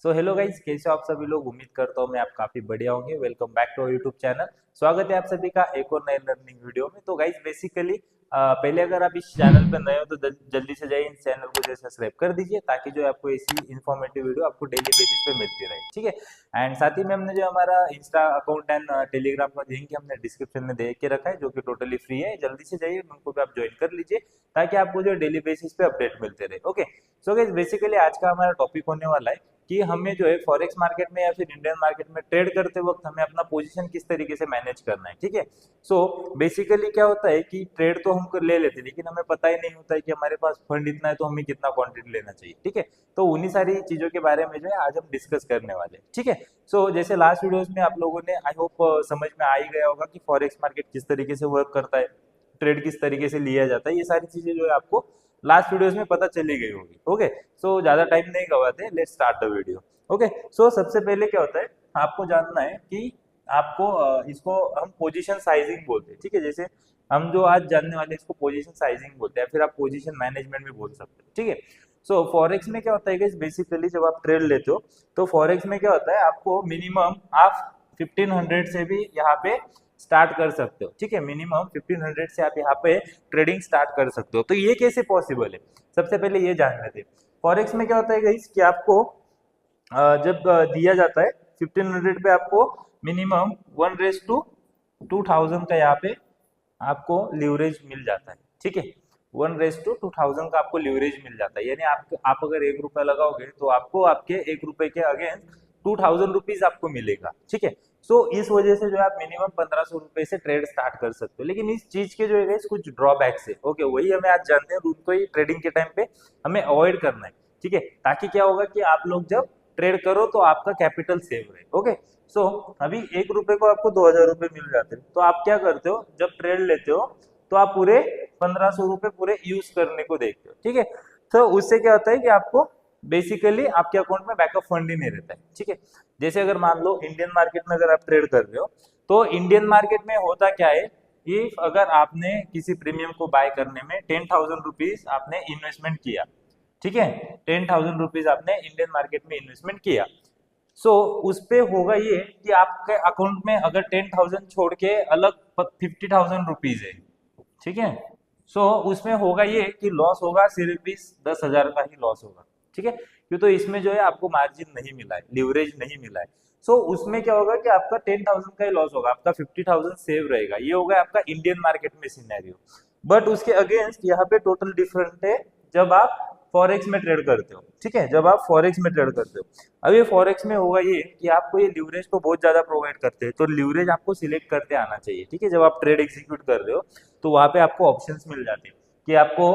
So hello guys, कैसे हो आप सभी लोग। उम्मीद करता हूँ मैं आप काफी बढ़िया होंगे। Welcome back to YouTube channel. स्वागत है आप सभी का एक और नए लर्निंग वीडियो में। तो गाइज बेसिकली पहले अगर आप इस चैनल पर नए हो तो जल्दी से जाइए इस चैनल को जो सब्सक्राइब कर दीजिए, ताकि जो है आपको ऐसी इन्फॉर्मेटिव वीडियो आपको डेली बेसिस पे मिलती रहे। ठीक है। एंड साथ ही में हमने जो हमारा इंस्टा अकाउंट एंड टेलीग्राम का लिंक हमने डिस्क्रिप्शन में दे के रखा है, जो कि टोटली फ्री है। जल्दी से जाइए, उनको भी आप ज्वाइन कर लीजिए, ताकि आपको जो डेली बेसिस पे अपडेट मिलते रहे। ओके। सो गाइज बेसिकली आज का हमारा टॉपिक होने वाला है कि हमें जो है फॉरेक्स मार्केट में या फिर इंडियन मार्केट में ट्रेड करते वक्त हमें अपना पोजीशन किस तरीके से मैनेज करना है। ठीक है। सो बेसिकली क्या होता है कि ट्रेड तो हम ले लेते हैं, लेकिन हमें पता ही नहीं होता है कि हमारे पास फंड इतना है तो हमें कितना क्वांटिटी लेना चाहिए। ठीक है। तो उन्हीं सारी चीजों के बारे में जो है आज हम डिस्कस करने वाले हैं। ठीक है। सो जैसे लास्ट वीडियोस में आप लोगों ने आई होप समझ में आ ही गया होगा कि फॉरेक्स मार्केट किस तरीके से वर्क करता है, ट्रेड किस तरीके से लिया जाता है। ये सारी चीजें जो है आपको लास्ट वीडियोस में पता चली गई होगी। ओके। सो ज्यादा टाइम नहीं गवाते, let's start the video. Okay. So सबसे पहले क्या होता है, आपको जानना है कि आपको इसको हम पोजीशन साइजिंग बोलते हैं। ठीक है। जैसे हम जो आज जानने वाले हैं इसको पोजीशन साइजिंग बोलते हैं, फिर आप पोजीशन मैनेजमेंट भी बोल सकते हैं। ठीक है। सो फॉरेक्स में क्या होता है कि बेसिकली जब आप ट्रेड लेते हो तो फॉरेक्स में क्या होता है, आपको मिनिमम आप 1500 से भी यहाँ पे स्टार्ट कर सकते हो। ठीक है। मिनिमम 1500 से आप यहाँ पे ट्रेडिंग स्टार्ट कर सकते हो। तो ये कैसे पॉसिबल है, सबसे पहले ये जान लेते हैं। फॉरेक्स में क्या होता है गाइस कि आपको जब दिया जाता है 1500 पे आपको मिनिमम 1:2000 का यहाँ पे आपको लीवरेज मिल जाता है। ठीक है। 1:2000 का आपको लीवरेज मिल जाता है, यानी आप अगर 1 रुपया लगाओगे तो आपको आपके 1 रुपए के अगेंस्ट 2000 रुपीज आपको मिलेगा। ठीक है। सो इस वजह से जो है आप मिनिमम 1500 रुपए से ट्रेड स्टार्ट कर सकते हो। लेकिन इस चीज के जो है कुछ ड्रॉबैक्स है। ओके, वही हमें आज जानते हैं, उनको ही ट्रेडिंग के टाइम पे हमें अवॉइड करना है। ठीक है। ताकि क्या होगा कि आप लोग जब ट्रेड करो तो आपका कैपिटल सेव रहे। ओके। सो अभी 1 रुपए को आपको 2000 रुपए मिल जाते हैं, तो आप क्या करते हो जब ट्रेड लेते हो तो आप पूरे 1500 रुपए पूरे यूज करने को देखते हो। ठीक है। तो उससे क्या होता है कि आपको बेसिकली आपके अकाउंट में बैकअप फंड ही नहीं रहता है। ठीक है। जैसे अगर मान लो इंडियन मार्केट में अगर आप ट्रेड कर रहे हो तो इंडियन मार्केट में होता क्या है कि अगर आपने किसी प्रीमियम को बाय करने में 10,000 रुपीज आपने इन्वेस्टमेंट किया। ठीक है। 10,000 रुपीज आपने इंडियन मार्केट में इन्वेस्टमेंट किया। सो उस पे होगा ये कि आपके अकाउंट में अगर 10,000 छोड़ के अलग 50,000 रुपीज है। ठीक है। सो उसमें होगा ये कि लॉस होगा सिर्फ इस 10,000 का ही लॉस होगा। ठीक है। क्यों, तो इसमें जो है आपको मार्जिन नहीं मिला है, लिवरेज नहीं मिला है। सो उसमें क्या होगा कि आपका 10,000 का ही लॉस होगा, आपका 50,000 सेव रहेगा। ये होगा आपका इंडियन मार्केट में सिनेरियो। बट उसके अगेंस्ट यहाँ पे टोटल डिफरेंट है जब आप फॉरेक्स में ट्रेड करते हो। ठीक है। जब आप फॉरेक्स में ट्रेड करते हो, अब ये फॉरेक्स में होगा ये कि आपको ये लिवरेज तो बहुत ज्यादा प्रोवाइड करते हैं, तो लिवरेज आपको सिलेक्ट करते आना चाहिए। ठीक है। जब आप ट्रेड एग्जीक्यूट कर रहे हो तो वहां पे आपको ऑप्शंस मिल जाते हैं कि आपको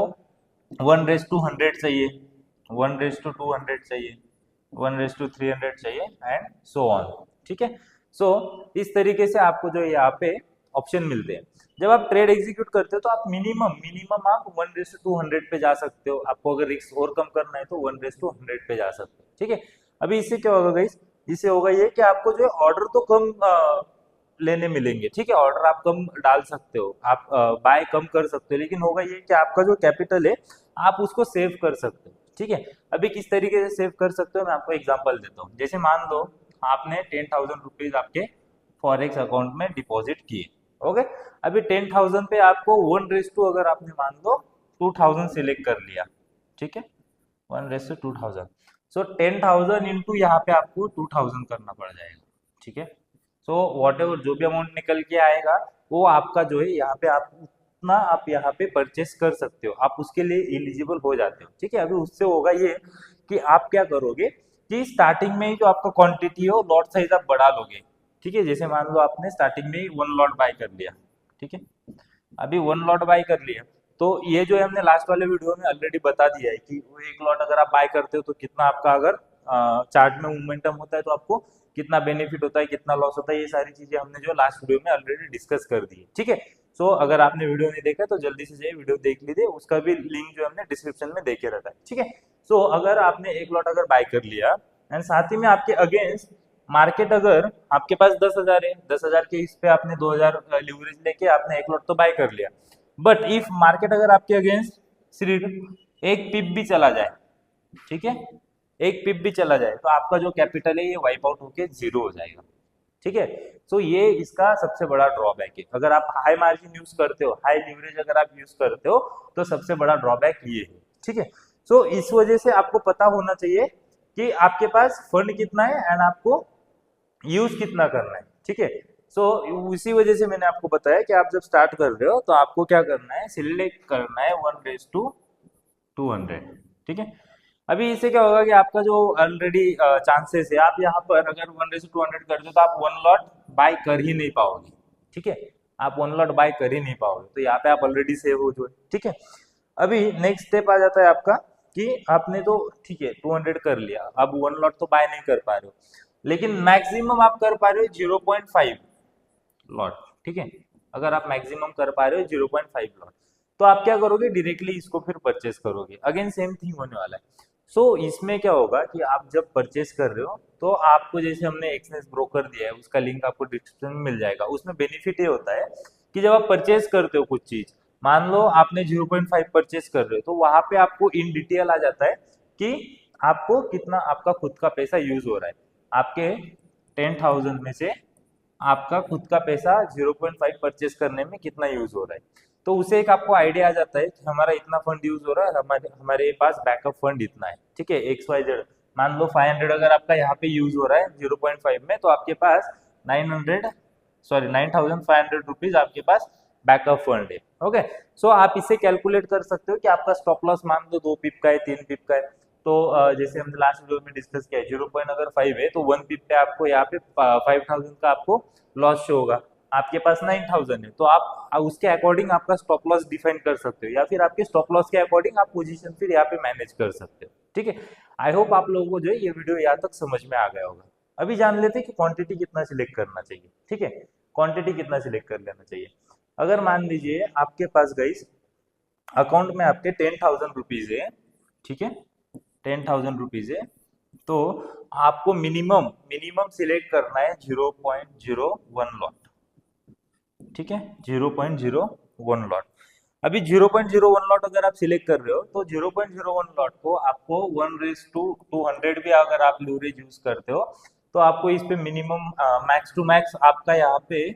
1:100 चाहिए, 1:200 चाहिए, 1:300 चाहिए, एंड सो ऑन। ठीक है। सो इस तरीके से आपको जो यहाँ पे ऑप्शन मिलते हैं। जब आप ट्रेड एग्जीक्यूट करते हो तो आप मिनिमम मिनिमम आप 1:200 पे जा सकते हो। आपको अगर रिस्क और कम करना है तो 1:100 पे जा सकते हो। ठीक है। अभी इससे क्या होगा गाइस, इससे होगा ये कि आपको जो है ऑर्डर तो कम लेने मिलेंगे। ठीक है। ऑर्डर आप कम डाल सकते हो, आप बाय कम कर सकते हो, लेकिन होगा ये कि आपका जो कैपिटल है आप उसको सेव कर सकते हो। ठीक है। अभी किस तरीके से सेव कर सकते हो मैं आपको एग्जांपल देता हूँ। जैसे मान लो आपने 10,000 रुपीज आपके फॉरेक्स अकाउंट में डिपॉजिट किए। ओके। अभी 10,000 पे आपको 1:2 अगर आपने मान लो 2,000 सिलेक्ट कर लिया। ठीक है। 1:2,000। सो 10,000 इंटू यहाँ पे आपको 2,000 करना पड़ जाएगा। ठीक है। सो वॉट एवर जो भी अमाउंट निकल के आएगा वो आपका जो है यहाँ पे आप उतना आप यहाँ पे परचेस कर सकते हो, आप उसके लिए एलिजिबल हो जाते हो। ठीक है। अभी उससे होगा ये कि आप क्या करोगे कि स्टार्टिंग में ही जो आपका क्वांटिटी है वो लॉट साइज आप बढ़ा लोगे। ठीक है। जैसे मान लो आपने स्टार्टिंग में ही 1 लॉट बाय कर लिया। ठीक है। अभी 1 लॉट बाय कर लिया तो ये जो है हमने लास्ट वाले वीडियो में ऑलरेडी बता दिया है कि वो 1 लॉट अगर आप बाय करते हो तो कितना आपका अगर चार्ट में मोमेंटम होता है तो आपको कितना बेनिफिट होता है, कितना लॉस होता है। ये सारी चीजें हमने जो लास्ट वीडियो में ऑलरेडी डिस्कस कर दी है। ठीक है। सो अगर आपने वीडियो नहीं देखा तो जल्दी से जाइए वीडियो देख लीजिए, उसका भी लिंक जो हमने डिस्क्रिप्शन में देके रखा है। ठीक है। सो अगर आपने 1 लॉट अगर बाय कर लिया एंड साथ ही में आपके अगेंस्ट मार्केट अगर आपके पास 10,000 है, 10,000 के इस पे आपने 2,000 लिवरेज लेके आपने 1 लॉट तो बाय कर लिया। बट इफ मार्केट अगर आपके अगेंस्ट सिर्फ एक पिप भी चला जाए, ठीक है, एक पिप भी चला जाए तो आपका जो कैपिटल है ये वाइप आउट होके जीरो हो जाएगा। ठीक है, तो ये इसका सबसे बड़ा ड्रॉबैक है। अगर आप हाई मार्जिन यूज करते हो, हाई लीवरेज अगर आप यूज करते हो, तो सबसे बड़ा ड्रॉबैक ये है। ठीक है, सो इस वजह से आपको पता होना चाहिए कि आपके पास फंड कितना है एंड आपको यूज कितना करना है। ठीक है, सो उसी वजह से मैंने आपको बताया कि आप जब स्टार्ट कर रहे हो तो आपको क्या करना है, सिलेक्ट करना है 1:200। ठीक है, अभी इससे क्या होगा कि आपका जो ऑलरेडी चांसेस है, आप यहाँ पर अगर 1:200 करते हो तो आप वन लॉट बाय कर ही नहीं पाओगे। ठीक है, आप वन लॉट बाय कर ही नहीं पाओगे, तो यहाँ पे आप ऑलरेडी सेव हो जाओ। ठीक है, अभी नेक्स्ट स्टेप आ जाता है आपका कि आपने तो ठीक है 200 कर लिया, अब वन लॉट तो बाय नहीं कर पा रहे हो, लेकिन मैक्सिमम आप कर पा रहे हो 0.5 लॉट। ठीक है, अगर आप मैक्सिमम कर पा रहे हो 0.5 लॉट, तो आप क्या करोगे, डायरेक्टली इसको फिर परचेस करोगे। अगेन सेम थिंग होने वाला है। सो इसमें क्या होगा कि आप जब परचेस कर रहे हो तो आपको, जैसे हमने एक्सचेंज ब्रोकर दिया है, उसका लिंक आपको डिस्क्रिप्शन में मिल जाएगा। उसमें बेनिफिट ये होता है कि जब आप परचेस करते हो कुछ चीज, मान लो आपने 0.5 परचेस कर रहे हो, तो वहां पे आपको इन डिटेल आ जाता है कि आपको कितना आपका खुद का पैसा यूज हो रहा है। आपके 10,000 में से आपका खुद का पैसा 0.5 परचेस करने में कितना यूज हो रहा है, तो उसे एक आपको आइडिया आ जाता है कि हमारा इतना फंड यूज हो रहा है, हमारे हमारे पास बैकअप फंड इतना है। ठीक है, XYZ मान लो 500 अगर आपका यहाँ पे यूज हो रहा है 0.5 में, तो आपके पास 9,500 रुपीज आपके पास बैकअप फंड है। ओके, सो आप इसे कैलकुलेट कर सकते हो कि आपका स्टॉप लॉस मान लो 2 पिप का है, 3 पिप का है। तो जैसे हमने लास्ट वीडियो में डिस्कस किया है, 0.5 है तो 1 पिप पे आपको यहाँ पे 5,000 का आपको लॉस शो होगा। आपके पास 9,000 है तो आप उसके अकॉर्डिंग आपका स्टॉप लॉस डिफाइन कर सकते हो, या फिर आपके स्टॉप लॉस के अकॉर्डिंग आप पोजीशन फिर यहाँ पे मैनेज कर सकते हो। ठीक है, आई होप आप लोगों को जो है ये वीडियो यहाँ तक समझ में आ गया होगा। अभी जान लेते हैं कि क्वांटिटी कितना सिलेक्ट करना चाहिए। ठीक है, क्वांटिटी कितना सिलेक्ट कर लेना चाहिए। अगर मान लीजिए आपके पास गाइस अकाउंट में आपके 10,000 रुपीज है, ठीक है 10,000 रुपीज है, तो आपको मिनिमम मिनिमम सिलेक्ट करना है 0.01 लॉट। ठीक है, 0.01 लॉट। अभी 0.01 लॉट अगर आप सिलेक्ट कर रहे हो तो 0.01 लॉट को आपको 1:200 भी अगर आप लीवरेज यूज करते हो तो आपको इस पे मिनिमम मैक्स टू मैक्स आपका यहाँ पे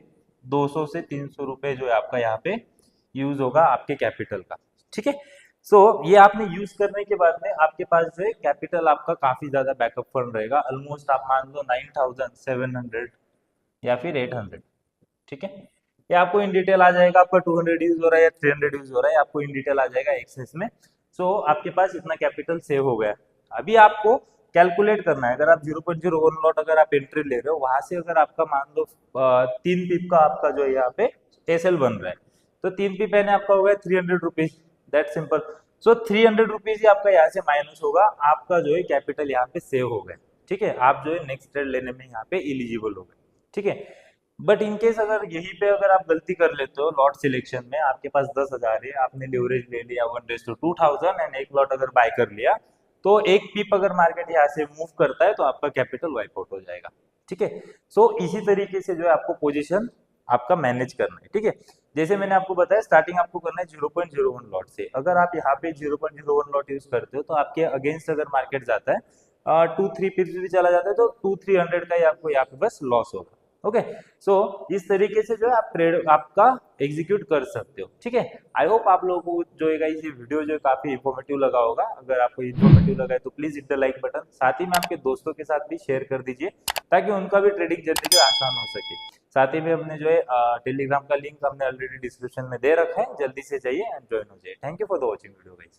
200 से 300 रुपए जो है आपका यहाँ पे यूज होगा आपके कैपिटल का। ठीक है, सो ये आपने यूज करने के बाद में आपके पास जो है कैपिटल आपका काफी ज्यादा बैकअप फंड रहेगा। ऑलमोस्ट आप मान लो 9,700 या फिर 800। ठीक है, ये आपको इन डिटेल आ जाएगा, आपका 200 यूज हो रहा है या 300 यूज हो रहा है, आपको इन डिटेल आ जाएगा एक्सेस में। सो आपके पास इतना कैपिटल सेव हो गया। अभी आपको कैलकुलेट करना है, अगर आप 0.01 लॉट अगर आप एंट्री ले रहे हो, वहां से अगर आपका मान लो 3 पिप का आपका जो है यहाँ पे एसएल बन रहा है, तो 3 पिप यानी आपका होगा 300 rupees. That simple. So 300 rupees ही आपका यहाँ से माइनस होगा, आपका जो है कैपिटल यहाँ पे सेव हो गया। ठीक है, आप जो है नेक्स्ट ट्रेड लेने में यहाँ पे एलिजिबल हो गए। ठीक है, बट इन केस अगर यहीं पे अगर आप गलती कर लेते हो लॉट सिलेक्शन में, आपके पास 10,000 है, आपने लीवरेज ले लिया 1:2,000 एंड एक लॉट अगर बाय कर लिया, तो एक पीप अगर मार्केट यहाँ से मूव करता है तो आपका कैपिटल वाइप आउट हो जाएगा। ठीक है, सो इसी तरीके से जो है आपको पोजीशन आपका मैनेज करना है। ठीक है, जैसे मैंने आपको बताया स्टार्टिंग आपको करना है 0.01 लॉट से। अगर आप यहाँ पे 0.01 लॉट यूज करते हो तो आपके अगेंस्ट अगर मार्केट जाता है 2-3 पिप्स भी चला जाता है तो 200-300 का ही आपको यहाँ पे बस लॉस होगा। ओके, सो इस तरीके से जो है आप ट्रेड आपका एग्जीक्यूट कर सकते हो। ठीक है, आई होप आप लोगों को जो है ये वीडियो जो है काफी इंफॉर्मेटिव लगा होगा। अगर आपको इंफॉर्मेटिव लगा है तो please hit the like button, साथ ही में आपके दोस्तों के साथ भी शेयर कर दीजिए ताकि उनका भी ट्रेडिंग जर्नी जो आसान हो सके। साथ ही में हमने जो है टेलीग्राम का लिंक हमने ऑलरेडी डिस्क्रिप्शन में दे रखा है, जल्दी से जाइए एंड ज्वाइन हो जाइए। Thank you for the watching video guys.